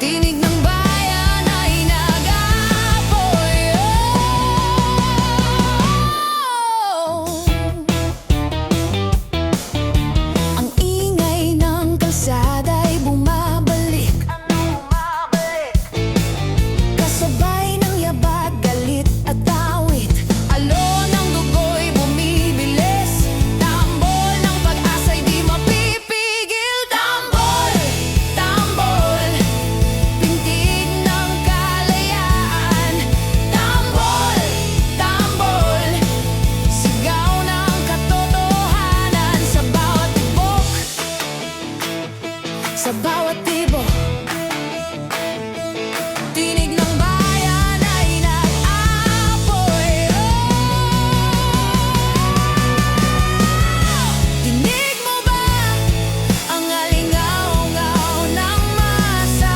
Tinig ng bayan ay nag-aapoy. Ang ingay ng kalsada'y bumabalik. Kasabay ng yabag, galit at awit. Alon ng dugo'y bumibilis. Tambol ng pag-asa'y di mapipigil. Tambol, tambol, pintig ng kalayaan. Tambol, tambol, sigaw ng katotohanan. Sa bawat tibok, sa bawat tibok, tinig ng bayan ay nag-aapoy. Dinig mo ba ang alingaw-ngaw ng masa?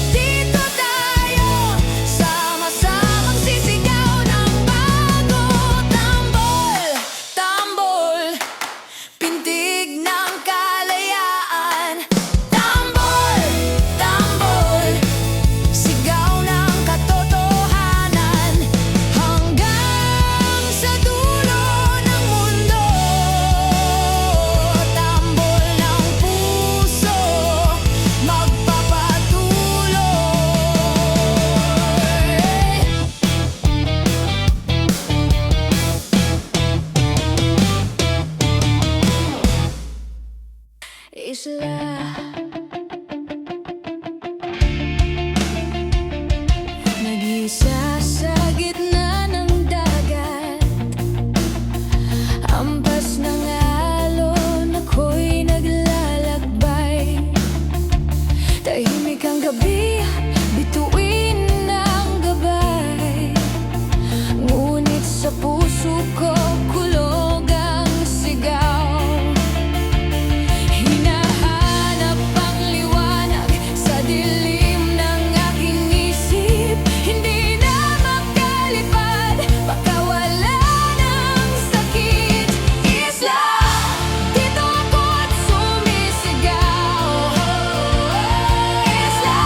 Dito tayo, sama-samang sisigaw ng bago. Tambol, tambol, pintig ng kalayaan. Tambol, tambol, sigaw ng katotohanan. Hanggang sa dulo ng mundo. Tambol ng puso, magpapatuloy. Isla, nag-isa sa gitna ng dagat. Ampas ng alon, ako'y naglalakbay. Tahimik ang gabi, bituin ng gabay. Ngunit sa puso ko kulog ang sigaw. Hinahanap ang liwanag sa dilim ng aking isip. Hindi na makalipad, baka wala ng sakit. Isla, dito ako't sumisigaw. Isla,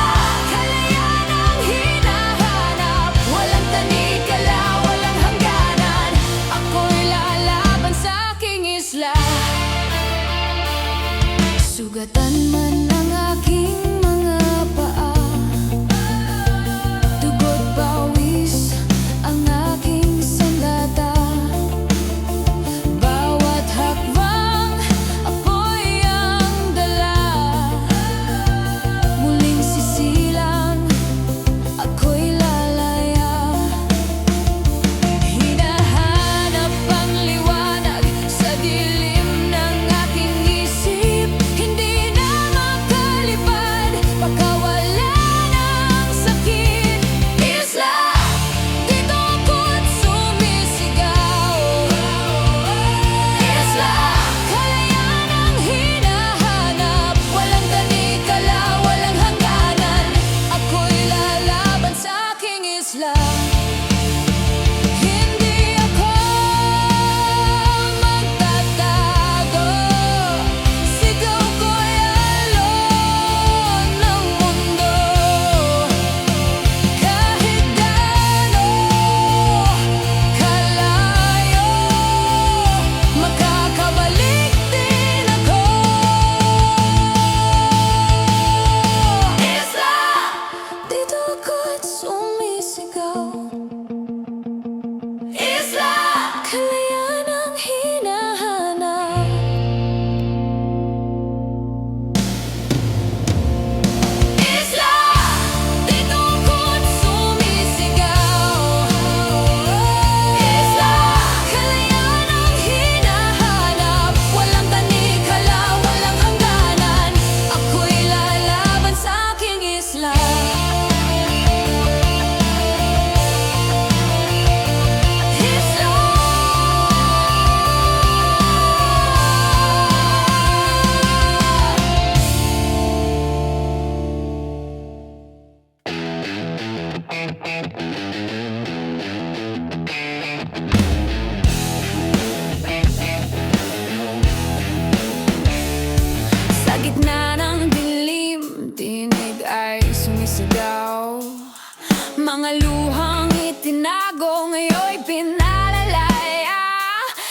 Mga luhang itinago ngayon'y pinalalaya.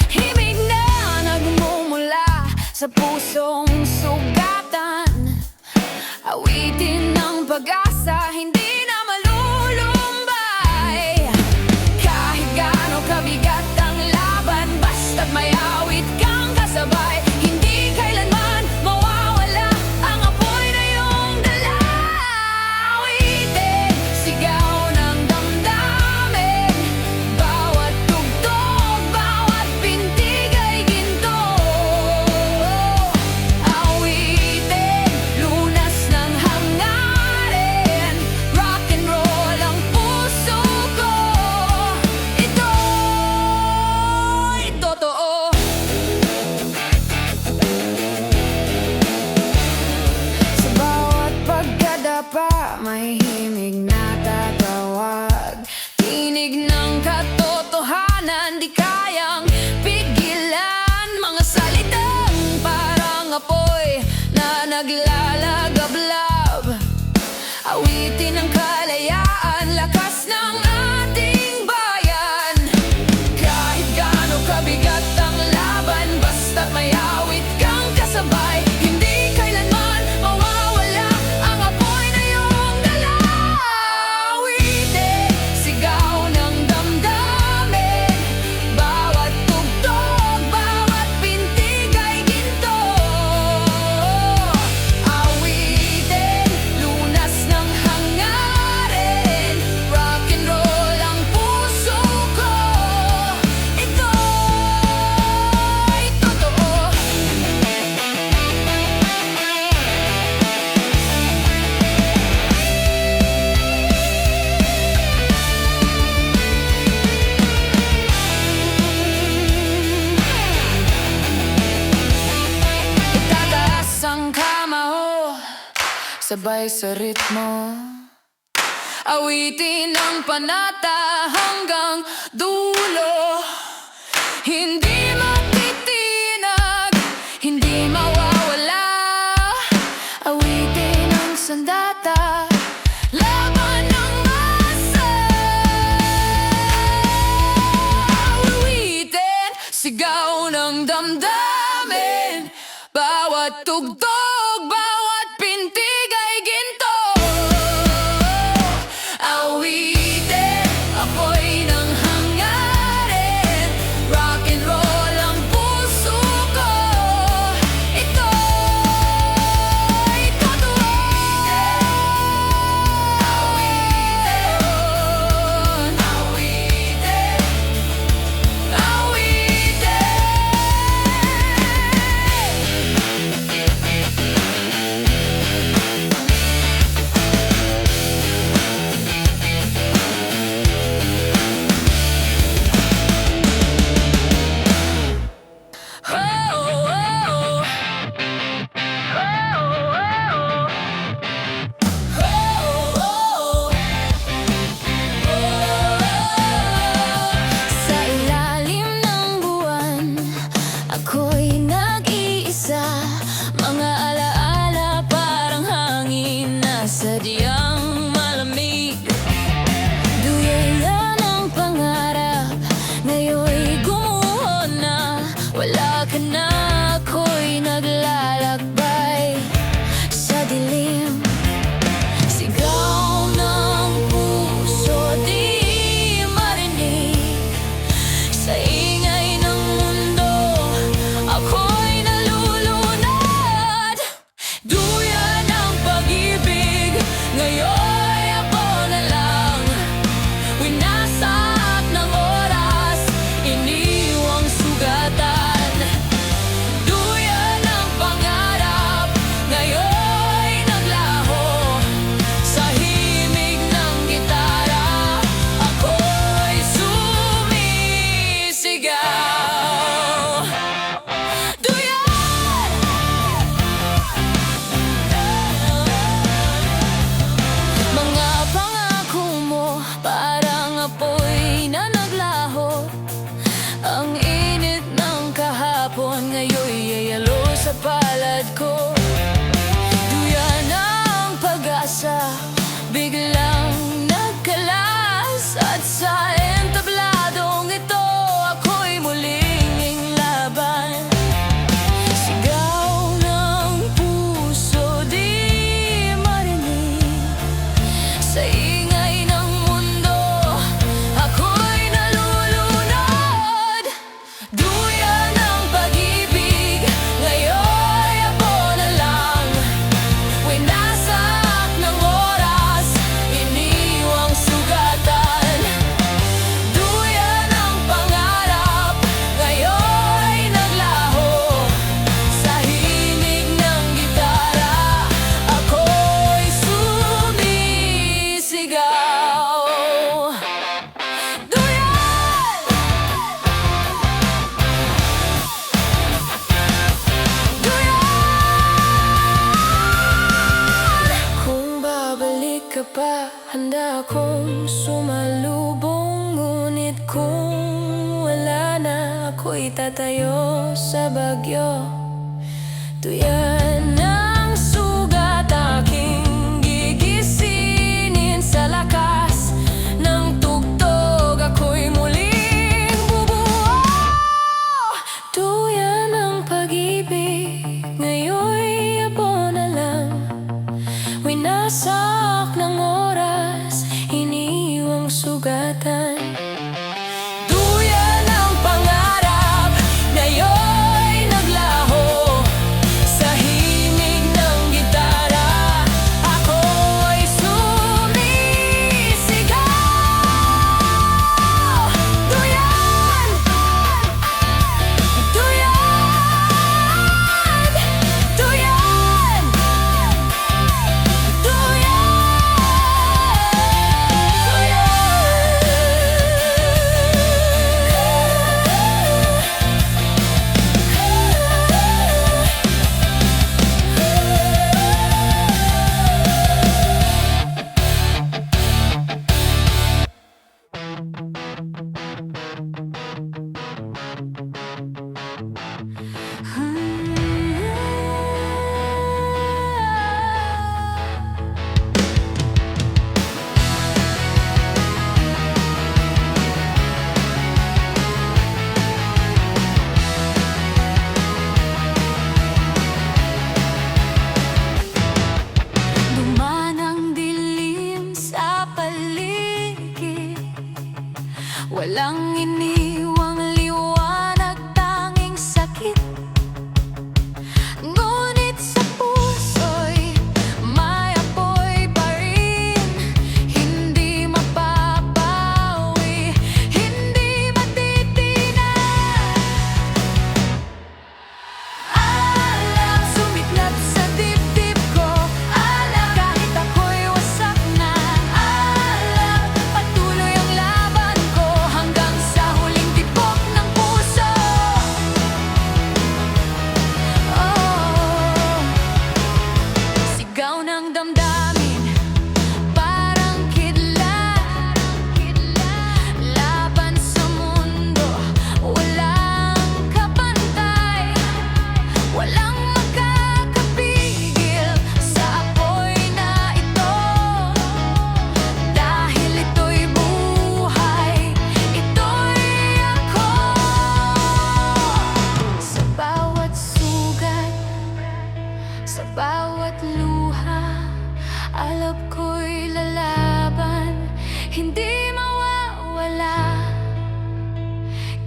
Himig na nagmumula sa pusong sugatan. Awitin ng pag-asa, hindi na malulumbay. Kahit gaano kabigat ang laban, basta't may awit kang kasabay. Hindi kailanman mawawala ang apoy na iyong dala. Awitin, sigaw ng damdamin. Bawat tugtog, bawat pintig ay ginto. Awitin, lunas ng hangarin. Rock and roll ang puso ko. Ito'y totoo. Sa bawat pagkadapa, may himig na tatawag. Tinig ng katotohanan, di kayang pigilan. Mga salitang parang apoy na naglalagablab. Awitin ng kalayaan, lakas ng ating bayan. Kahit gaano kabigat ang laban, basta't may awit kang kasabay. Hindi kailanman mawawala ang apoy na iyong dala. Awitin, sigaw ng damdamin. Bawat tugtog, bawat pintig ay ginto. Awitin, lunas ng hangarin. Rock and roll ang puso ko. Ito'y totoo. Itataas ang kamao, sabay sa ritmo. Awitin ang panata hanggang dulo. Hindi matitinag, hindi mawawala. Awitin ang sandata, laban ng masa. Awitin, sigaw ng damdamin. Bawat tugtog, bawat pintig ay ginto. Awitin, apoy ng hangarin. Rock and roll ang puso ko. Ito'y totoo. Awitin, awitin, awitin. Sa ilalim ng buwan, ako'y nag-iisa. Mga alaala parang hangin na sadyang malamig. Duyaya ng pangarap, ngayon'y gumuho na. Wala ka na, ako'y naglalakbay sa dilim. Sigaw ng puso, di marinig. Sa ingay ng mundo, ako'y nalulunod. Duyan ng pag-ibig, ngayon ka pa, handa akong sumalubong. Ngunit kung wala na, ako'y tatayo sa bagyo. Tuyan ang sugat, aking gigisinin sa lakas ng tugtog. Ako'y muling bubuo. Tuyan ang pag-ibig, ngayon'y abo na lang. Winasak ng oras, iniwang sugatan. Duyan ang pangarap, ngayon'y naglaho sa himig ng gitara. Ako'y sumisigaw. Duyan! Duyan! Duyan! Dumanang dilim sa paligid, walang iniwang liwanag, tanging sakit. Ngunit sa puso'y may apoy pa rin, hindi mapapawi, hindi matitinag. Alak sumiklab sa dibdib ko, alak kahit ako'y wasak na. Alak patuloy ang laban ko hanggang sa huling tibok ng puso. Sigaw ng damdamin, parang kidlat, laban sa mundo, walang kapantay. Walang makakapigil sa apoy na ito, dahil ito'y buhay, ito'y ako. Sa bawat sugat, sa bawat luha, alab ko'y lalaban, hindi mawawala.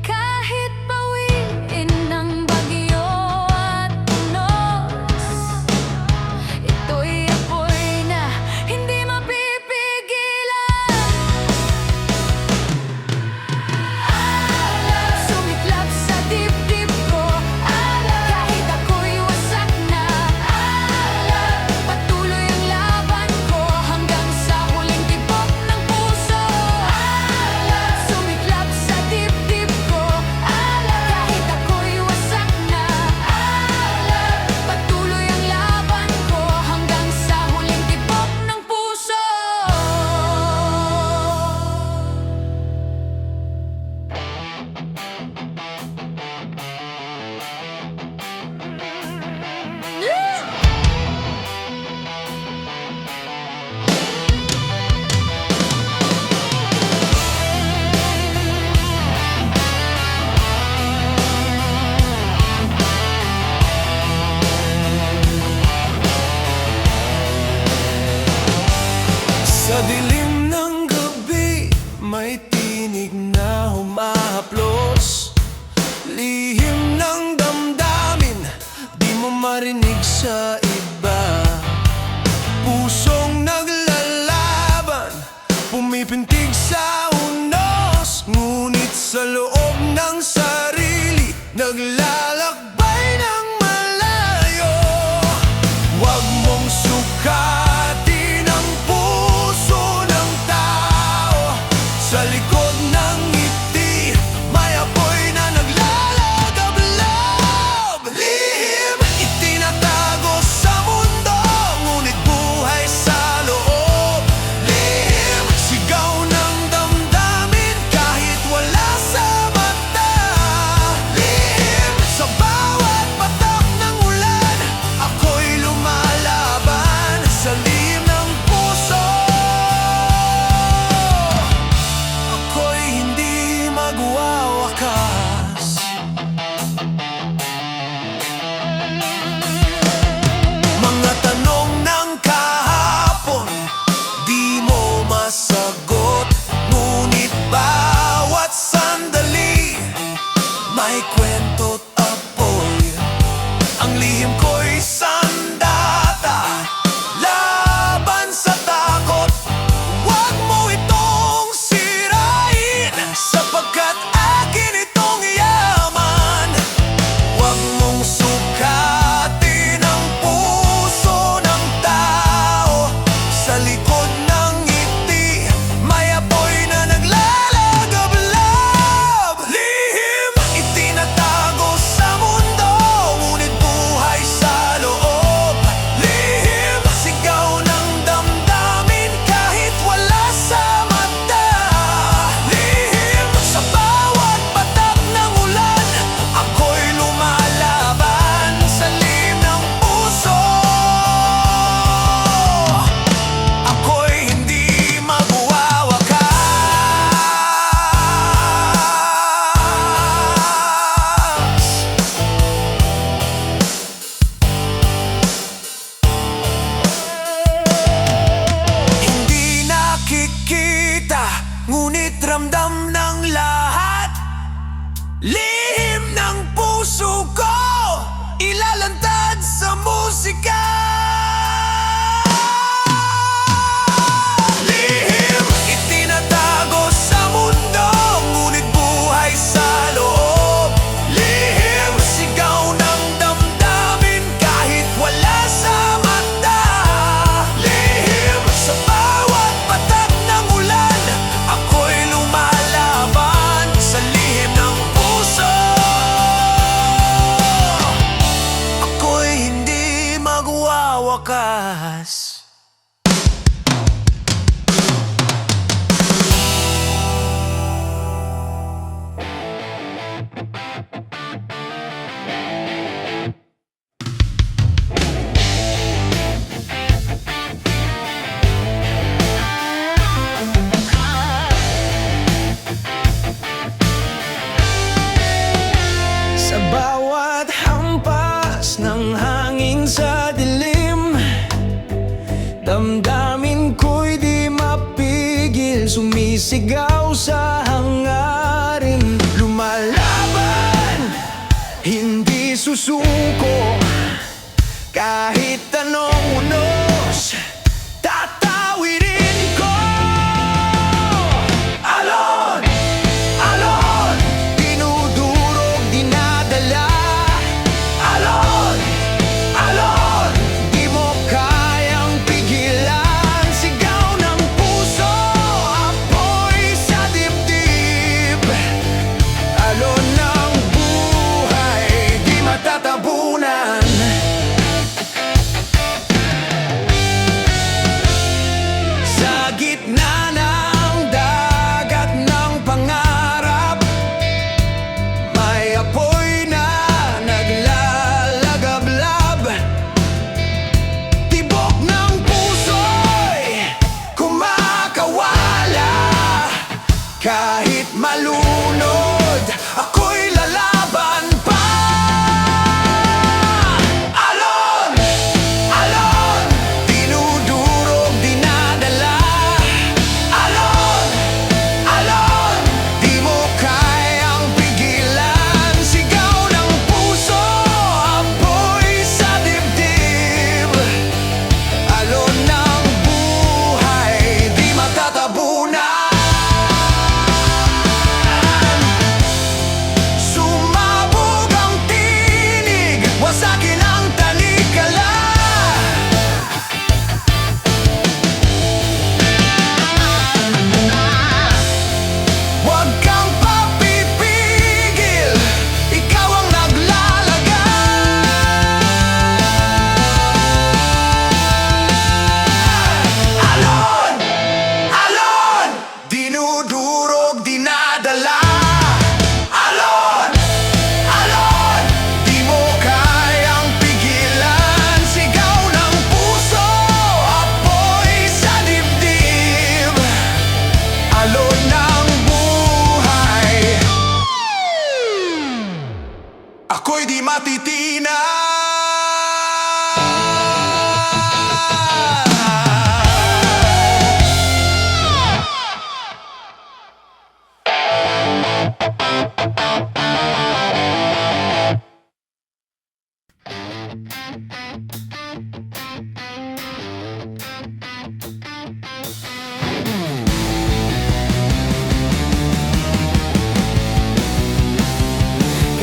Kahit bawiin ng bagyo at unos, ito'y apoy na hindi mapipigilan. Alak sumiklab sa dibdib ko, alak kahit ako'y wasak na. Alak patuloy ang laban ko hanggang sa huling tibok ng puso. Alak sumiklab sa dibdib ko, alak kahit ako'y wasak na. Alak patuloy ang laban ko hanggang sa huling tibok ng puso. Sa dilim ng gabi, may tinig na humahaplos. Lihim ng damdamin, di mo marinig sa iba. Pusong naglalaban, pumipintig sa unos. Ngunit sa loob ng sarili, naglalakbay ng malayo. Huwag mong sukatin ang puso ng tao. Sa likod ng ngiti, may apoy na naglalagablab. Lihim, itinatago sa mundo, ngunit buhay sa loob. sumisigaw sa hangarin. Lumalaban, hindi susuko, kahit anong unos, tatawirin ko. Alon, alon, dinudurog, dinadala. Alon, alon, di mo kayang pigilan. Sigaw ng puso, apoy sa dibdib. Alon ng buhay, di matatabunan. Sa gitna ng dagat ng pangarap, may apoy na naglalagablab. Tibok ng puso'y kumakawala. Kahit malunod, ako'y lalaban pa. Alon, alon, dinudurog, dinadala. Alon, alon, di mo kayang pigilan. Sigaw ng puso, apoy sa dibdib. Alon ng buhay, di matatabunan. Sumabog ang tinig, wasakin ang talikala. Huwag kang papipigil, ikaw ang naglalaga. Alon, alon, dinudurog, dinadala. Alon, alon, di mo kayang pigilan. Sigaw ng puso, apoy sa dibdib. Alon ng buhay, ako'y di matitina.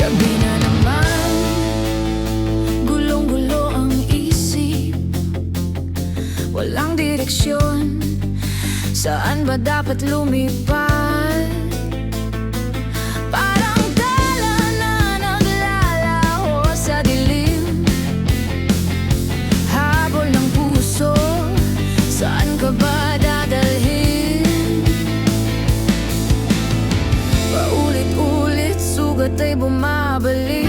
Gabi na naman, gulong-gulo ang isip. Walang direksyon, saan ba dapat lumipad? Parang dala na naglalaho sa dilim. Habol ng puso, saan ka ba dadalhin? Paulit-ulit, sugat ay bumabalik.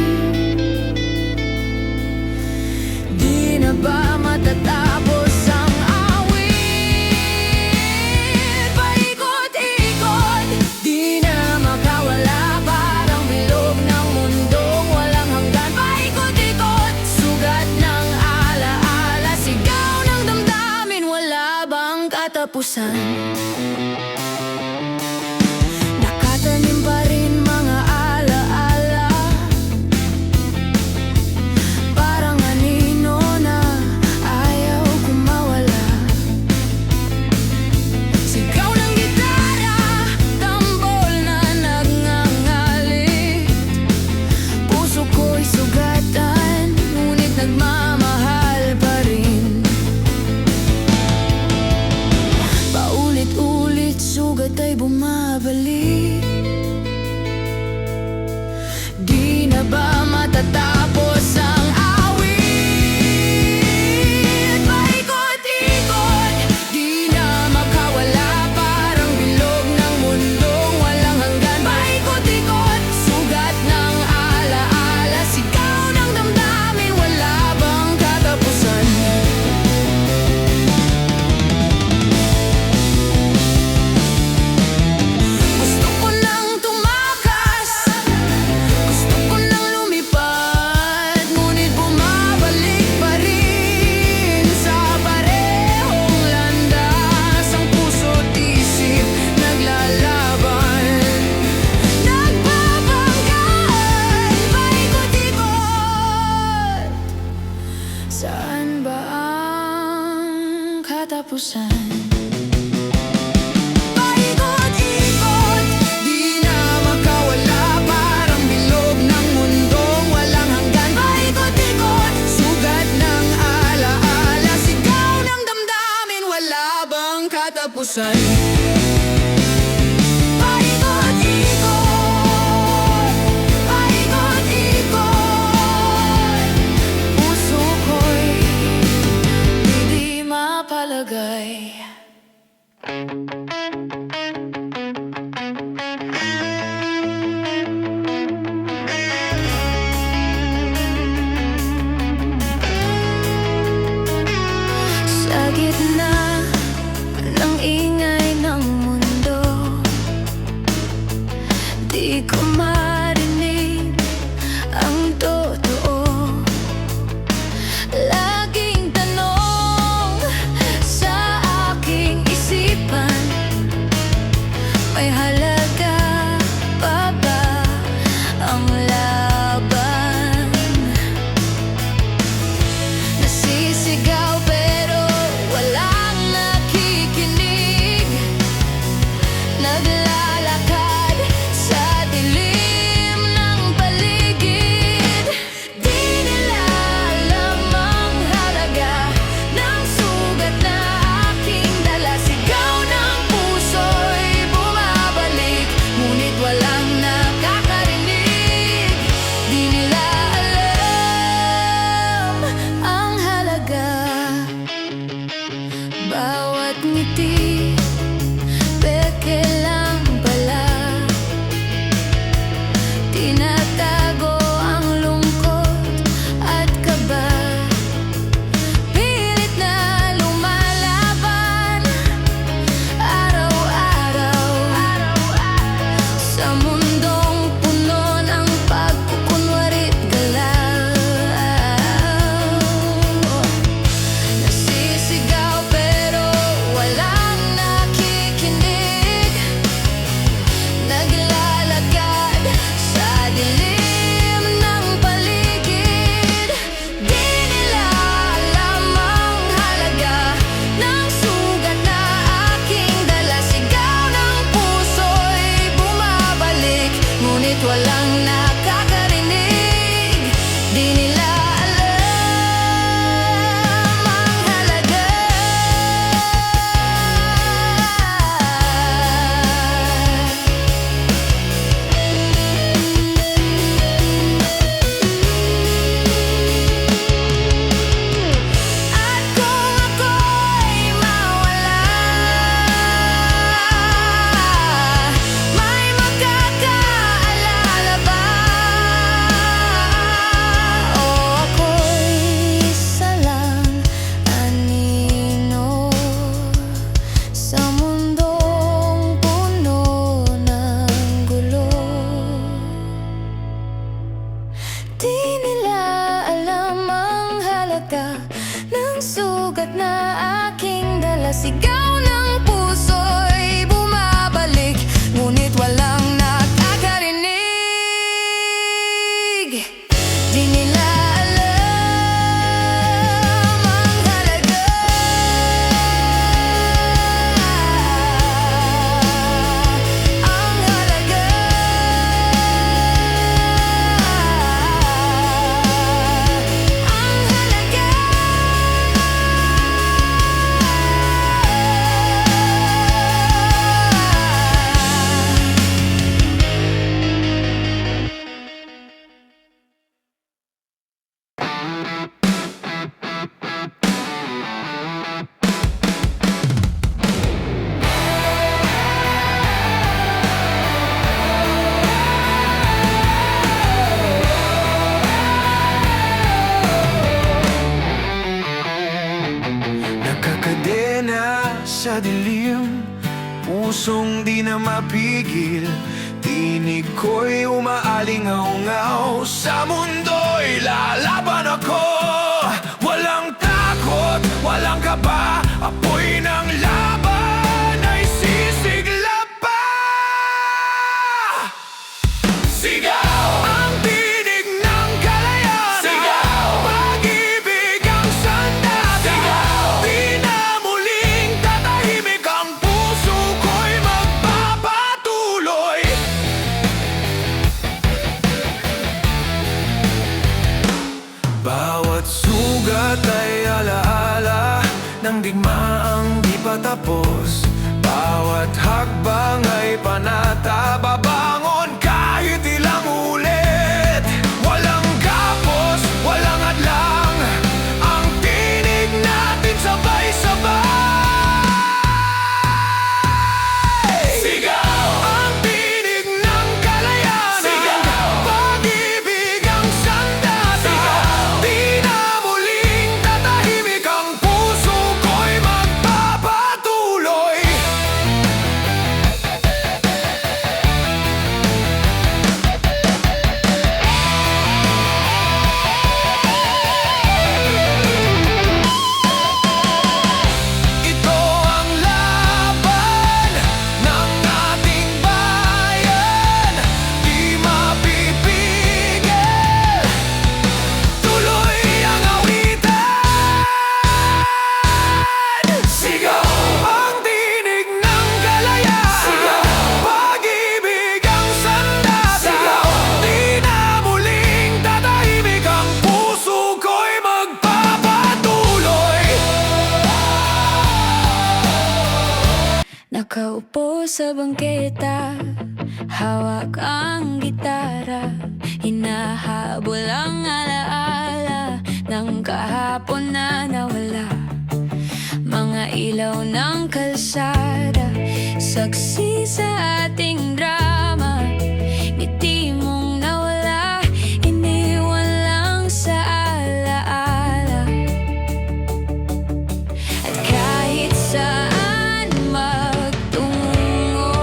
Di na ba matatapos ang awit? Paikot-ikot, di na makawala. Parang bilog ng mundong walang hanggan. Paikot-ikot, sugat ng alaala. Sigaw ng damdamin, wala bang katapusan? Nakatanim pa rin mga alaala. Parang anino na ayaw kumawala. Sigaw ng gitara, tambol na nagngangalit. Puso ko'y sugatan, ngunit nagmamahal pa rin. Paulit-ulit, sugat ay bumabalik. Di na ba matatapos ang awit? Paikot-ikot, di na makawala. Parang bilog ng mundong walang hanggan. Paikot-ikot, sugat ng alaala. Sigaw ng damdamin, wala bang katapusan? Gusto katapusan. Paikot-ikot, paikot-ikot, puso ko'y di mapalagay. Sa gitna ng ingay ng mundo, di ko marinig ang totoo. Laging tanong sa aking isipan, may halaga pa ba ang laban? Nasisigaw pero walang nakikinig, naglalakad sa dilim ng paligid. Di nila alam ang halaga ng sugat na aking dala. Sigaw ng puso'y bumabalik, ngunit walang nakakarinig. Di nila alam ang halaga. Bawat ngiti, peke lang pala. Tinatago ang lungkot at kaba. Pilit na lumalaban araw-araw sa mundong puno ng pagkukunwarit galaw. Nasisigaw pero walang nakikinig, naglalakad sa dilim ng paligid. Di nila alam ang halaga ng sugat na aking dala. Sigaw ng puso'y bumabalik, ngunit walang nakakarinig. Di nila alam ang halaga. At kung ako'y mawala, may magkakaalala ba? O ako'y isa lang anino sa mundong puno ng gulo. Di nila alam ang halaga ng sugat na aking dala. Sigaw ng puso'y bumabalik, ngunit walang nakakarinig. Di nila alam ang halaga. Ang halaga. Ang halaga. Nakakadena sa dilim, pusong di na mapigil. Tinig ko'y umaalingaw-ngaw, sa mundo'y lalaban ako. Walang takot, walang kaba, apoy ng laban ay sisigla pa. Sigaw! Ang tinig ng kalayaan. Sigaw! Pag-ibig ang sandata. Sigaw! Di na muling tatahimik, ang puso ko'y magpapatuloy. Bawat sugat ay alaala ng digmaang di pa tapos. Nakaupo sa bangketa, hawak ang gitara, hinahabol ang alaala ng kahapon na nawala. Mga ilaw ng kalsada, saksi sa ating drama. Ngiti mong nawala, iniwan lang sa alaala. At kahit saan magtungo,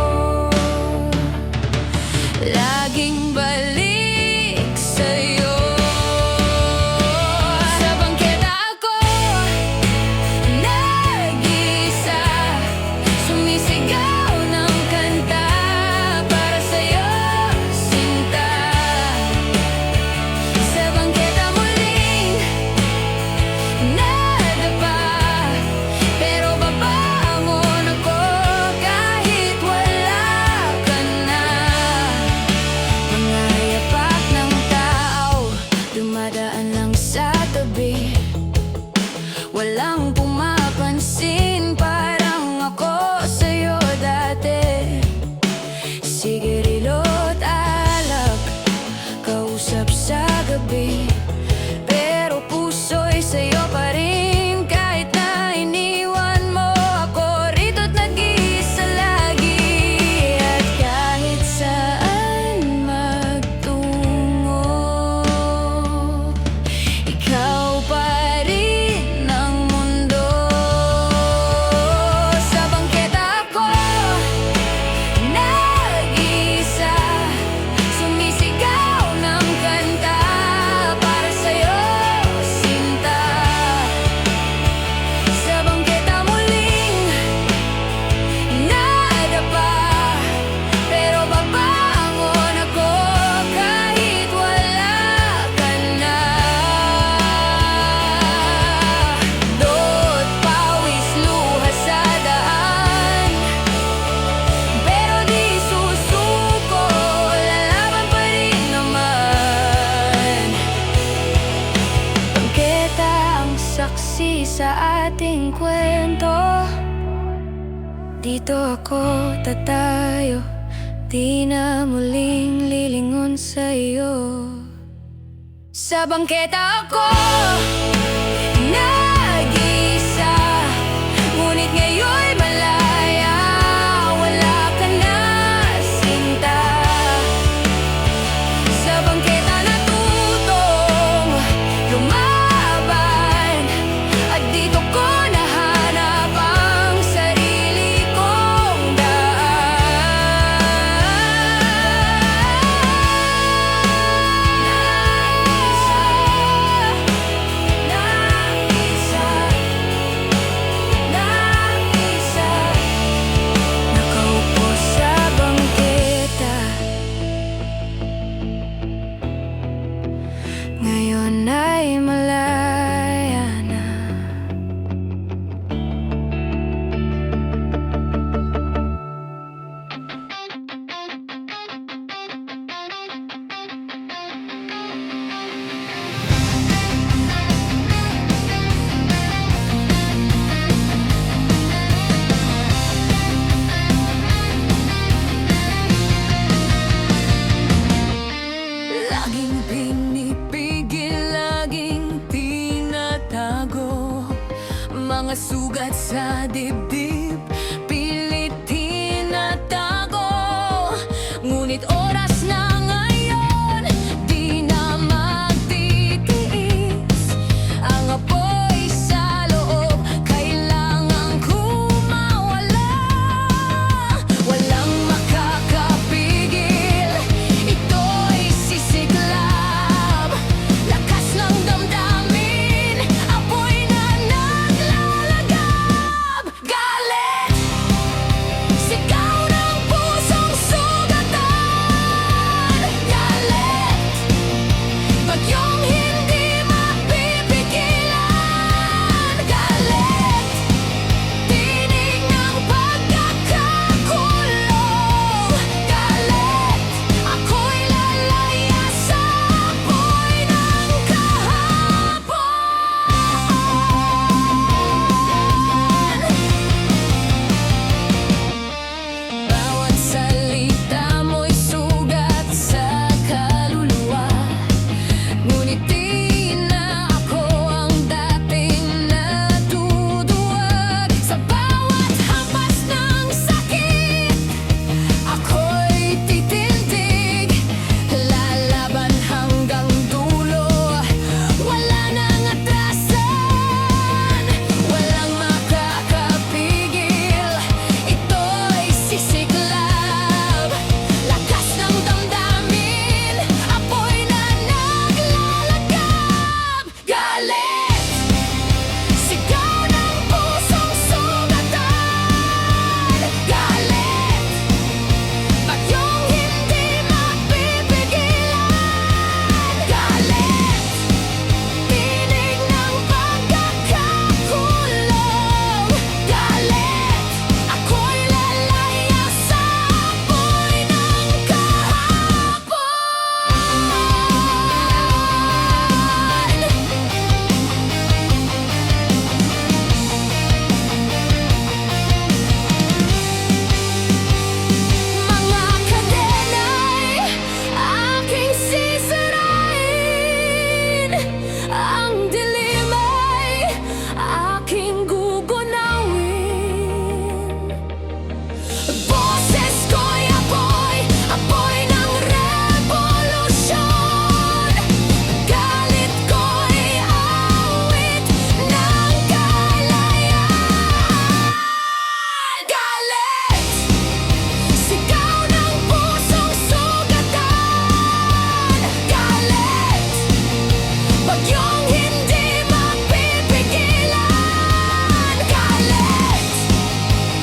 laging balik sa'yo. Sa bangketa ako nag-isa, sumisigaw ng kanta para sa'yo, sinta. Sa bangketa muling nadapa, pero babangon ako kahit wala ka na. Mga yapak ng tao, dumadaan lang sa tabi, walang pumapansin, parang ako sa'yo dati. Sigarilyo't alak, kausap sa gabi, pero puso'y sa'yo pa rin. Kahit na iniwan mo ako, rito't nag-iisa lagi. At kahit saan magtungo, ikaw pa rin ang mundo. Sa bangketa ako nag-isa, sumisigaw ng kanta para sa'yo, sinta. Sa bangketa muling nadapa, pero babangon ako kahit wala ka na. Dot pawis luha sa daan, pero di susuko, lalaban pa rin naman. Bangketa ang saksi sa ating kwento, dito ako tatayo, di na muling lilingon sa'yo. Sa bangketa ako nag-isa, ngunit ngayon'y malaya, wala ka na, sinta. Sa bangketa natutong lumaban, at dito ko nahanap ang sarili kong daan. Nag-isa, nakaupo sa bangketa, ngayon ay malaya na. Laging pinipigil, laging tinatago, mga sugat sa dibdib, pilit tinatago. Ngunit oras na ngayon, di na magtitiis, ang apoy sa loob, kailangan kumawala. Walang makakapigil, ito'y sisiklab, lakas ng damdamin, apoy na naglalagab.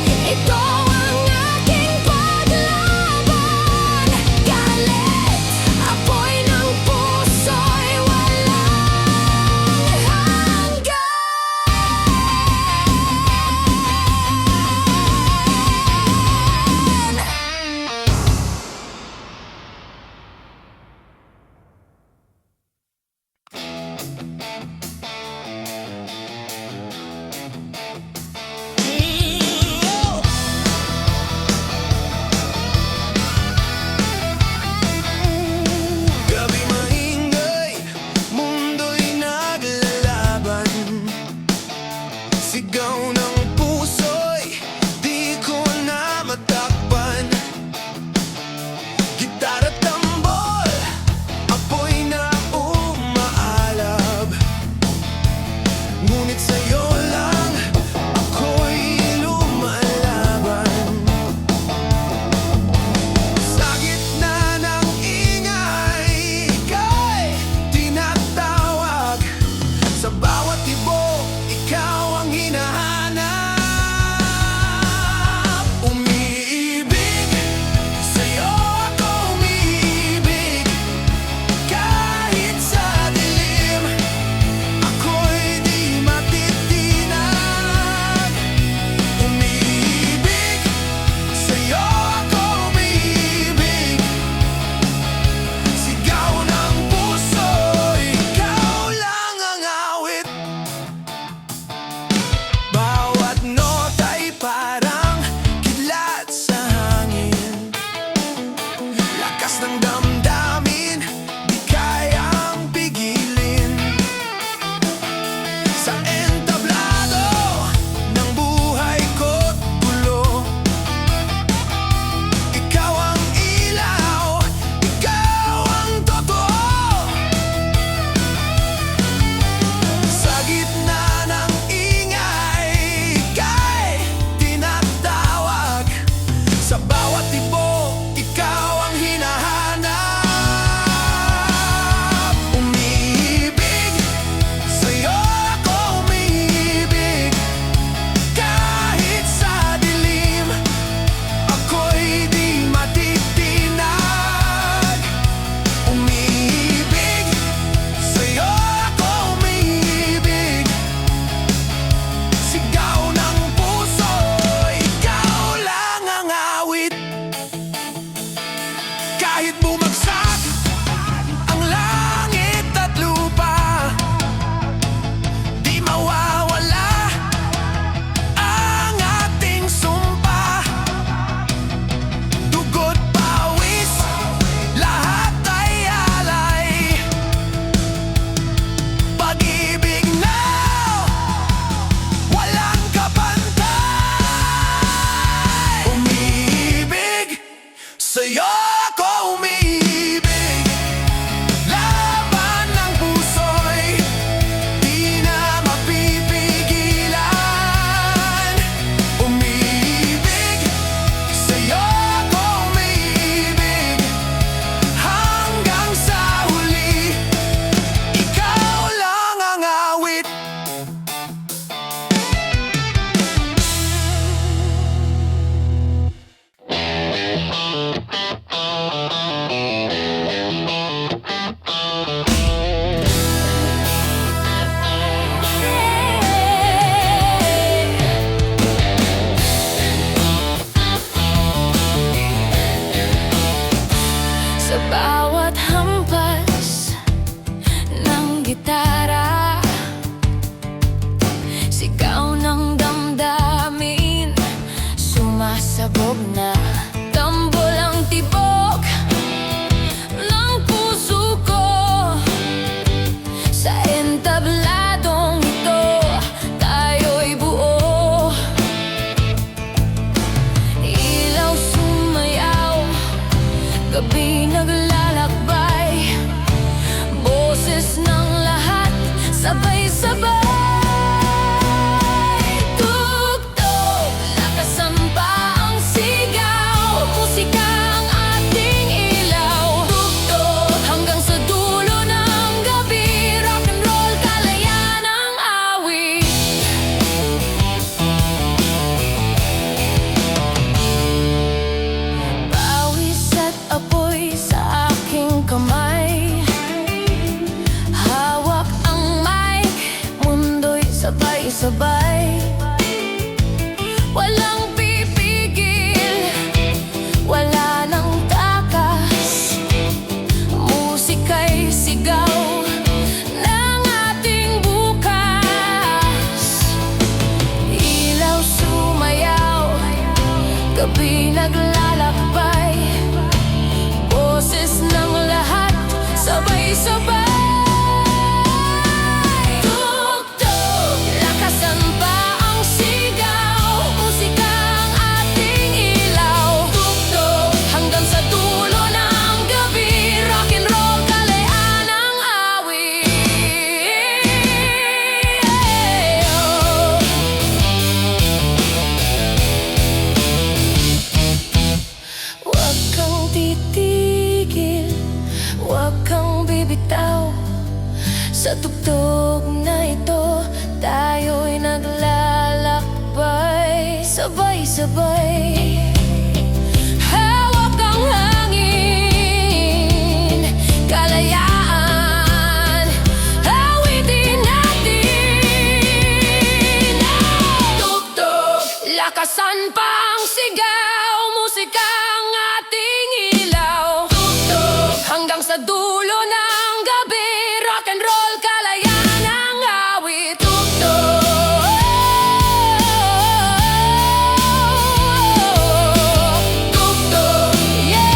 Ito ang aking paglaban. Galit, apoy ng puso'y walang hanggan. Gabi maingay, mundo'y naglalaban. Sigaw ng puso'y di ko na matakpan. Gitara, tambol, apoy na umaalab. Ngunit sa'yo lang ako'y lumalaban. Sa gitna ng ingay, ika'y tinatawag. Sa bawat tibok, ikaw ang hinahanap. Umiibig, sa'yo ako umiibig. Kahit sa dilim, ako'y di matitinag. Umiibig, sa'yo ako umiibig. Sigaw ng puso, ikaw lang ang awit. Bawat nota'y parang kidlat sa hangin. Lakas ng damdamin, di kayang pigilin. Sa entablado ng buhay ko't gulo, ikaw ang ilaw, ikaw ang totoo. Sa gitna ng ingay, ika'y tinatawag. Sa bawat tibok, ikaw ang hinahanap. Umiibig, sa'yo ako umiibig. Kahit sa dilim, ako'y di matitinag. Umiibig, sa'yo ako umiibig. Sigaw ng puso, ikaw lang ang awit. Kahit bumagsak ang langit at lupa, di mawawala ang ating sumpa. Dugo't pawis, lahat ay alay. Pag-ibig na walang kapantay. Umiibig, sa'yo ako umiibig. Laban ng puso'y di na mapipigilan. Umiibig, sa'yo ako umiibig. Hanggang sa huli, ikaw lang ang awit. Sa bawat hampas ng gitara, sigaw ng damdamin, sumasabog na. Tambol ang tibok ng puso ko. Sa entabladong ito, tayo'y buo. Ilaw sumayaw, gabi naglalakbay. Boses ng lahat, sabay-sabay. Tugtog, lakasan pa ang sigaw. Musika ang ating ilaw. Tugtog, hanggang sa dulo ng gabi. Rock and roll, kalayan ang awit. gabi naglalakbay, boses ng lahat sabay-sabay. Tugtog, lakasan pa ang sigaw, musika ang ating ilaw. Tugtog, hanggang sa dulo ng gabi, rock and roll, kalayaan ang awit. Huwag kang titigil, huwag kang bibitaw. Sa tugtog na ito, tayo'y naglalakbay, sabay-sabay. Hawak ang hangin, kalayaan, awitin natin. Tugtog, lakasan pa ang sigaw, musika ang ating ilaw. Tugtog, hanggang sa dulo ng gabi, rock and roll, kalayaan ang awit. Tugtog, tugtog, yeah.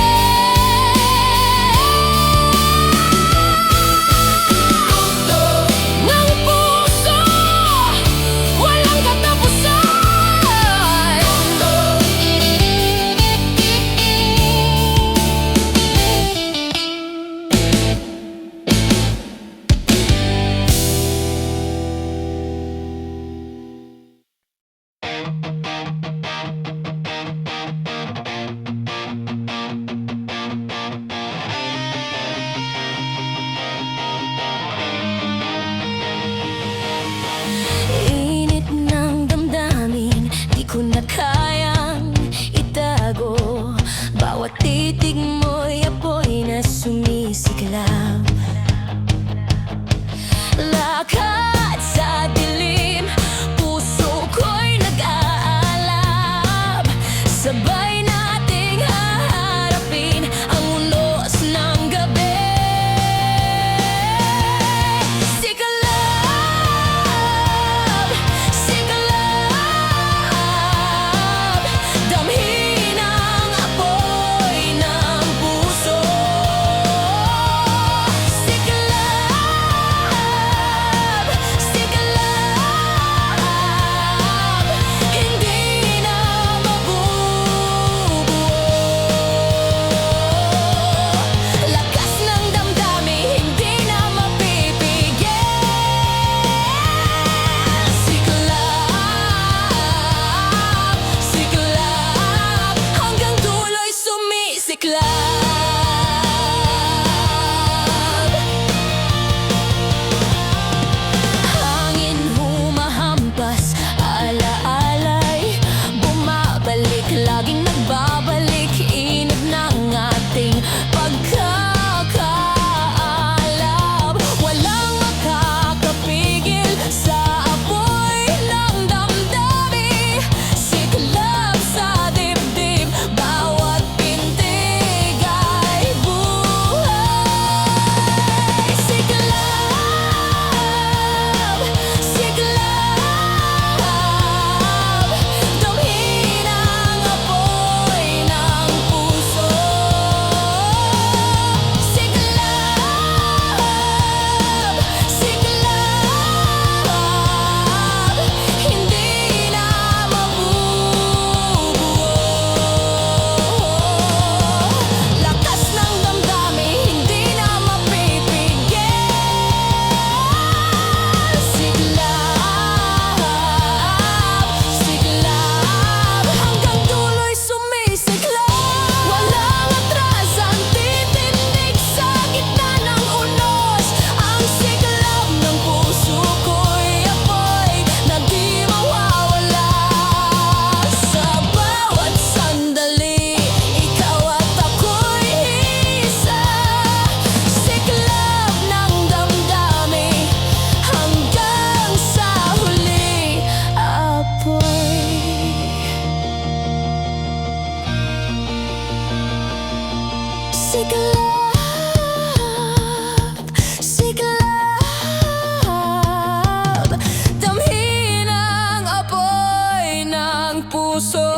Tugtog ng puso, walang katapusan. Tugtog. Init ng damdamin, di ko na kayang itago. Bawat titig mo'y apoy na sumisiklab. Lakad sa dilim, puso ko'y nag-aalab. Sabay nating haharapin ang unos ng gabi. Sikalab, sikalab, damhin ang apoy ng puso. Sikalab, sikalab, hindi na mabubuo. Lakas ng damdamin, hindi na mapipigil. Siklab, siklab, hanggang dulo'y sumisiklab. Hangin humahampas, alaalay, bumabalik, laging nagbabalik. Inip ng ating pagkakaalab, walang makakapigil sa apoy ng damdamin. Siklab sa dibdib, bawat pintig ay buhay. Siklab, siklab, damhin ang apoy ng puso. Siklab, siklab, hindi na mabubuo. Lakas ng damdamin, hindi na mapipigil. Siklab, siklab, hanggang dulo'y sumisiklab. Walang atrasan, titindig sa gitna ng unos. Ang siklab ng puso ko'y apoy na di mawawala. Sa bawat sandali, ikaw at ako'y isa. Siklab ng damdamin, hanggang sa huli, apoy. Siklab, siklab, damhin ang apoy ng puso.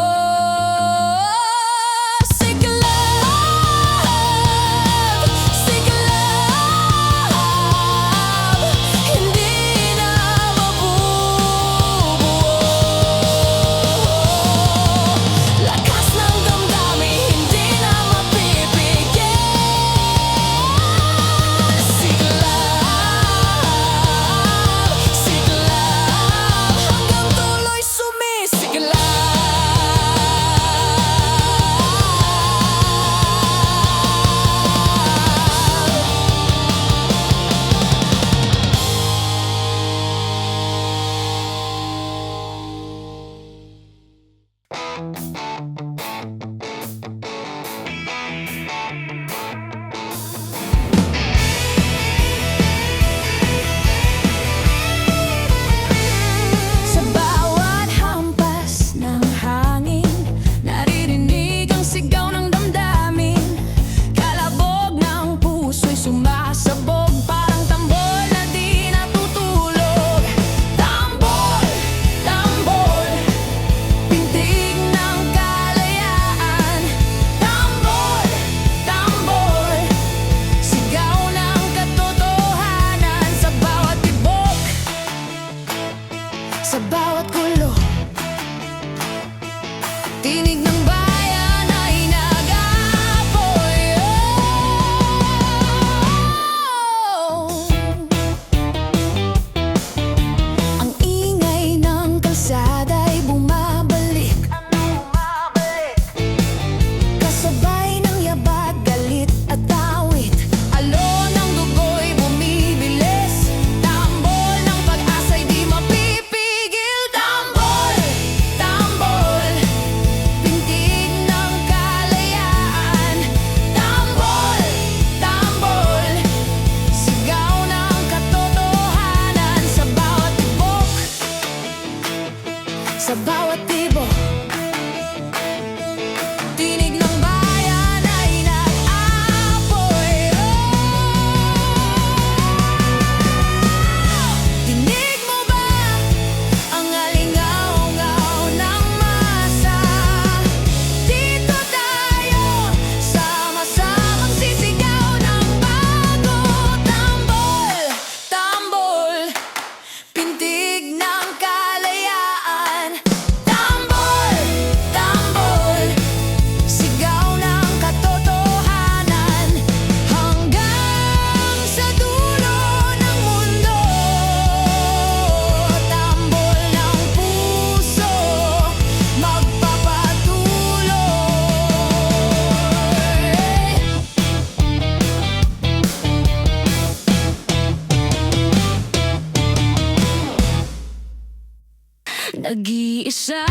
mag-isa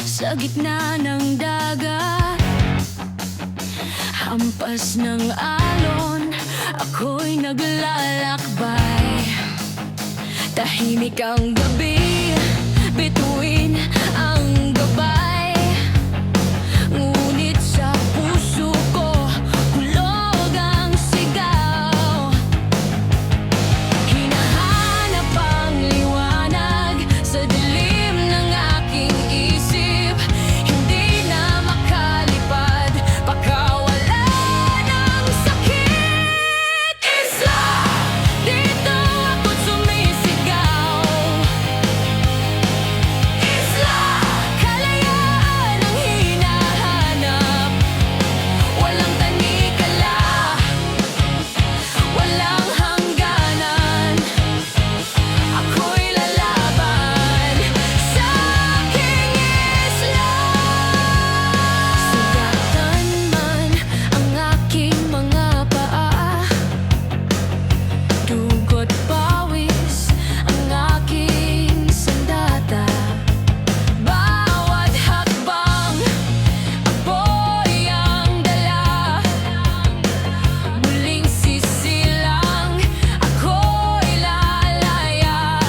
sa gitna ng dagat. Hampas ng alon, ako'y naglalakbay. Tahimik ang gabi, bituin ang gabay. Ngunit sa puso ko, hulog ang sigaw. Hinahanap ang liwanag sa dilim ng aking isip. Hindi na makalipad, pakawala ng sakit. Isla, dito ako't sumisigaw. Isla, kalayaan ang hinahanap. Walang tanikala, walang hangganan. Ako'y lalaban sa aking isla. Sugatan man ang aking mga paa, dugo't pawis ang aking sandata. Bawat hakbang, apoy ang dala. Muling sisilang, ako'y lalaya.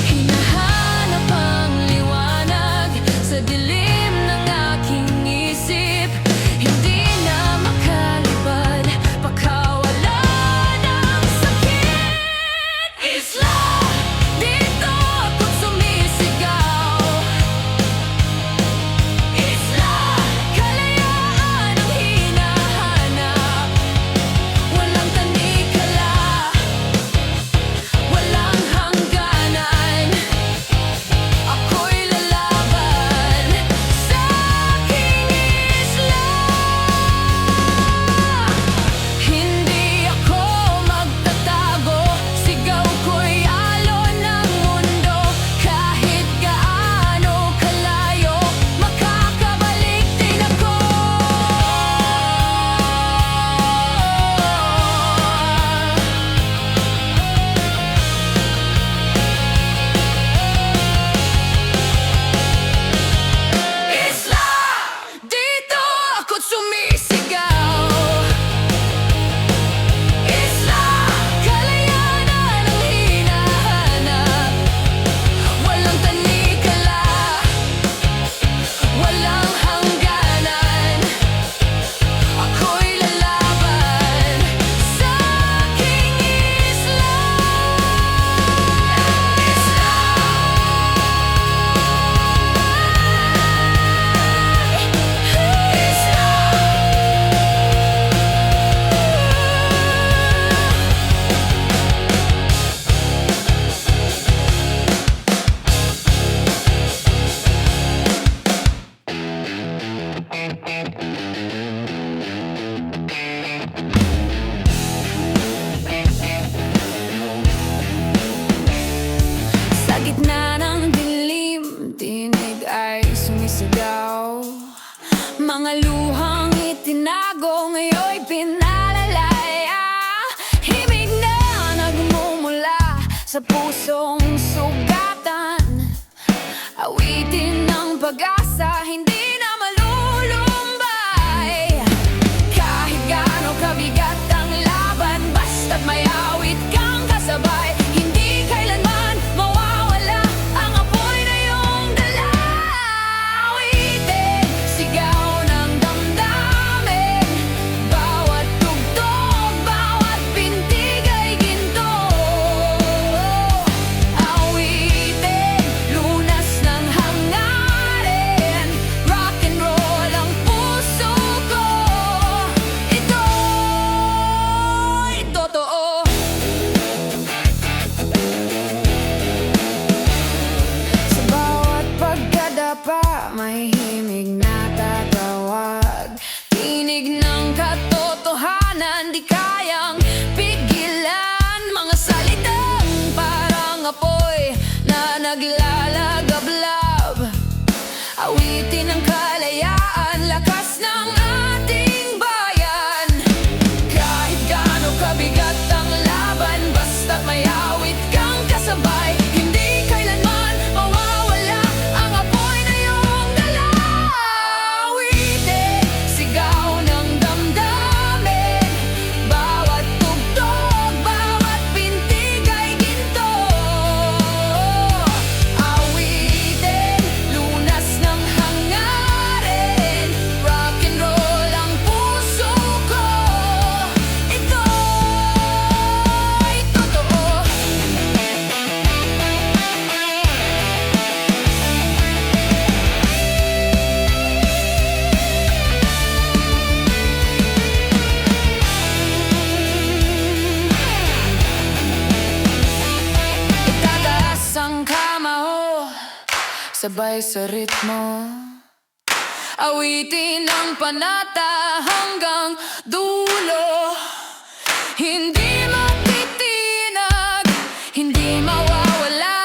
Hinahanap ang liwanag sa dilim ng aking isip. Hindi na makalipad, pakawala ng sakit. Isla, dito ako't sumisigaw. Isla, kalayaan ang hinahanap. Walang tanikala, walang hangganan. Ako'y lalaban sa aking isla. Hindi ako magtatago, sigaw ko'y alon ng mundo. Kahit gaano kalayo, makakabalik din ako. Isla, dito ako't sumisigaw. Isla, kalayaan ang hinahanap. Walang tanikala, walang hangganan. Ako'y lalaban sa aking isla. Sa gitna ng dilim, tinig ay sumisigaw. Mga luhang itinago, ngayon'y pinalalaya. Himig na nagmumula sa pusong sugatan. Awitin ng pag-asa, hindi na malulumbay. Kahit gaano kabigat ang laban, basta't may awit kang kasabay. Hindi kailanman mawawala ang apoy na iyong dala. Awitin, sigaw ng damdamin. Bawat tugtog, bawat pintig ay ginto. Awitin, lunas ng hangarin. Rock and roll ang puso ko. Ito'y totoo. Sa bawat pagkadapa, may himig na tatawag. Tinig ng katotohanan, di kayang pigilan. Mga salitang parang apoy na naglalagablab. Awitin ang kalayaan, lakas ng ating bayan. Kahit gaano kabigat ang laban, basta't may awit kang kasabay. Hindi kailanman mawawala sabay sa ritmo. Awitin ang panata hanggang dulo. Hindi matitinag, hindi mawawala.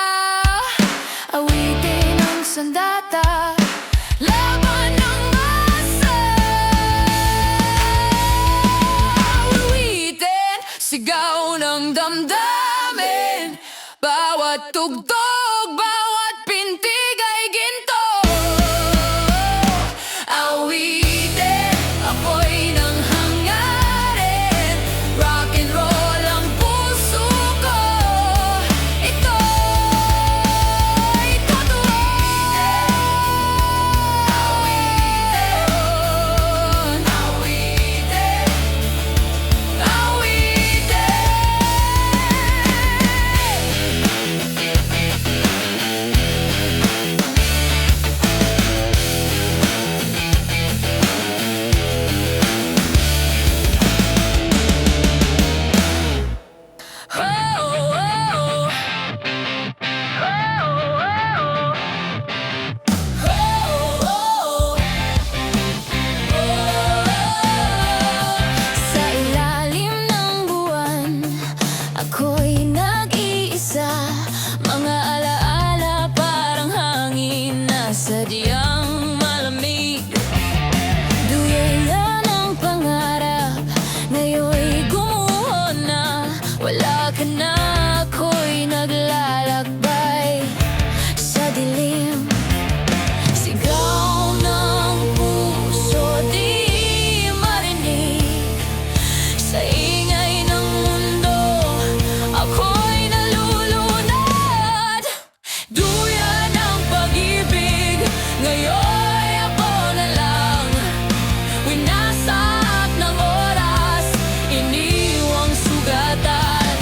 Awitin ang sandata, laban ng masa. Awitin, sigaw ng damdamin. Bawat tugtog, bawat pintig ay ginto. Awitin, apoy ng hangarin. Rock and roll ang puso ko. Ito'y totoo. Awitin, awitin, awitin. Sa ilalim ng buwan, ako'y nag-iisa. Mga alaala parang hangin na sadyang malamig. Duyala ng pangarap, ngayon'y gumuho na. Wala ka na, ako'y naglalakbay sa dilim. Sigaw ng puso, di marinig. Sa ingay ng mundo, ako'y nalulunod. Duyan ng pag-ibig, ngayon'y ako na lang. Winasak ng oras, iniwang sugatan.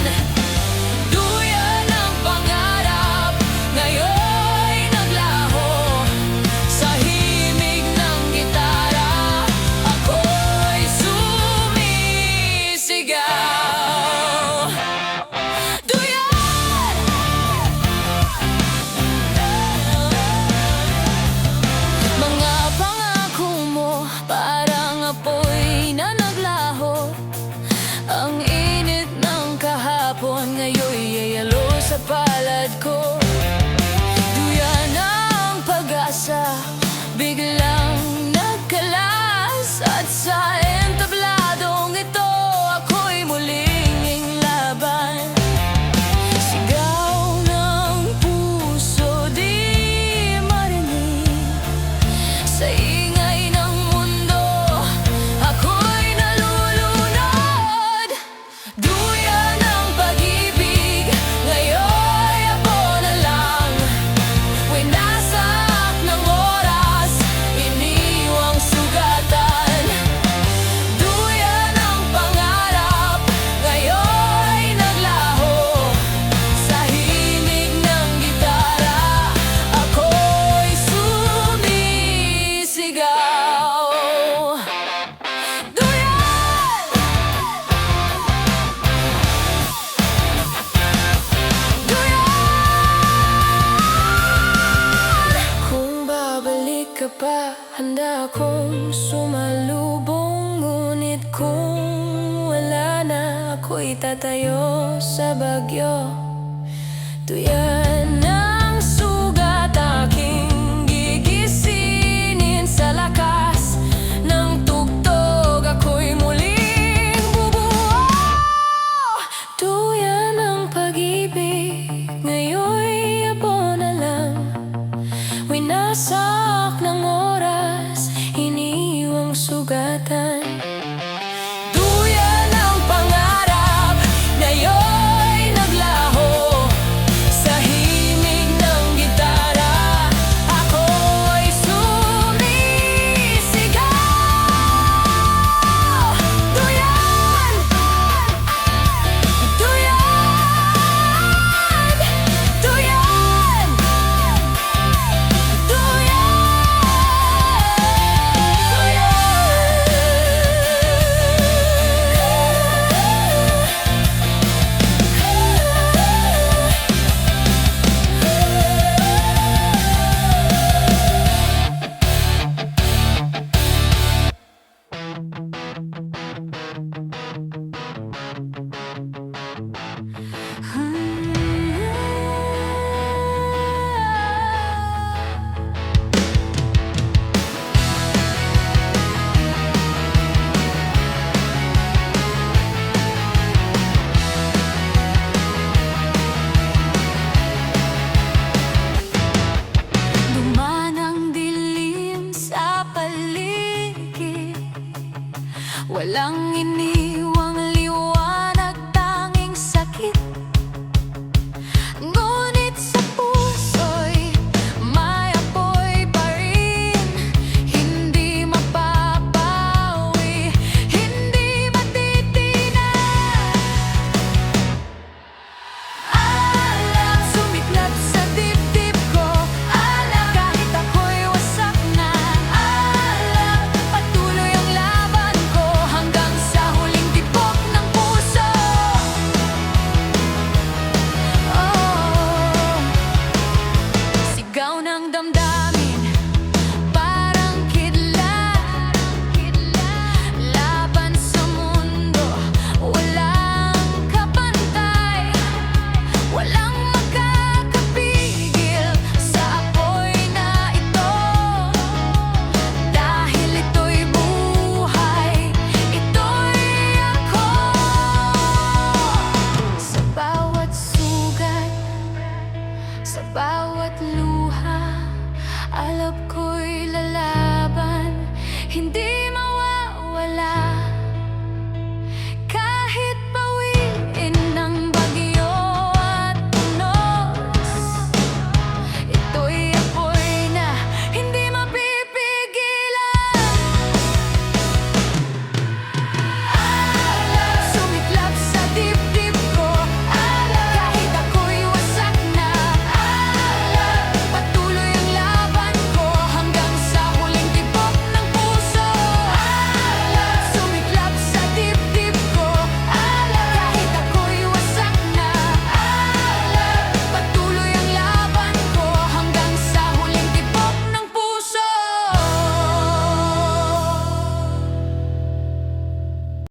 Duyan ng pangarap, ngayon'y naglaho. Sa himig ng gitara, ako'y sumisigaw. Duyan! Mga pangako mo, parang apoy na naglaho. Ang init ng kahapon, ngayon'y yayalo sa palad ko. Duyan ang pag-asa, biglang nagkalas. At sa entabladong ito, ako'y muling laban. Sigaw ng puso, di marinig. Sa ingay ng mundo, ako'y nalulunod. Duyan ng pag-ibig, ngayon'y ako na lang. Winasak ng oras, iniwang sugatan. Duyan ng pangarap, ngayon'y naglaho. Sa himig ng gitara, ako'y sumisigaw. Duyan! Kung babalik ka pa, handa akong sumalubong. Ngunit kung wala na, ako'y tatayo sa bagyo. Duyan ng sugat, aking gigisinin. Sa lakas ng tugtog, ako'y muling bubuo. Duyan ng pag-ibig, ngayon'y ako na lang. Winasak ng oras, iniwang sugatan. Duyan ng pangarap, ngayon'y naglaho. Sa himig Walang ini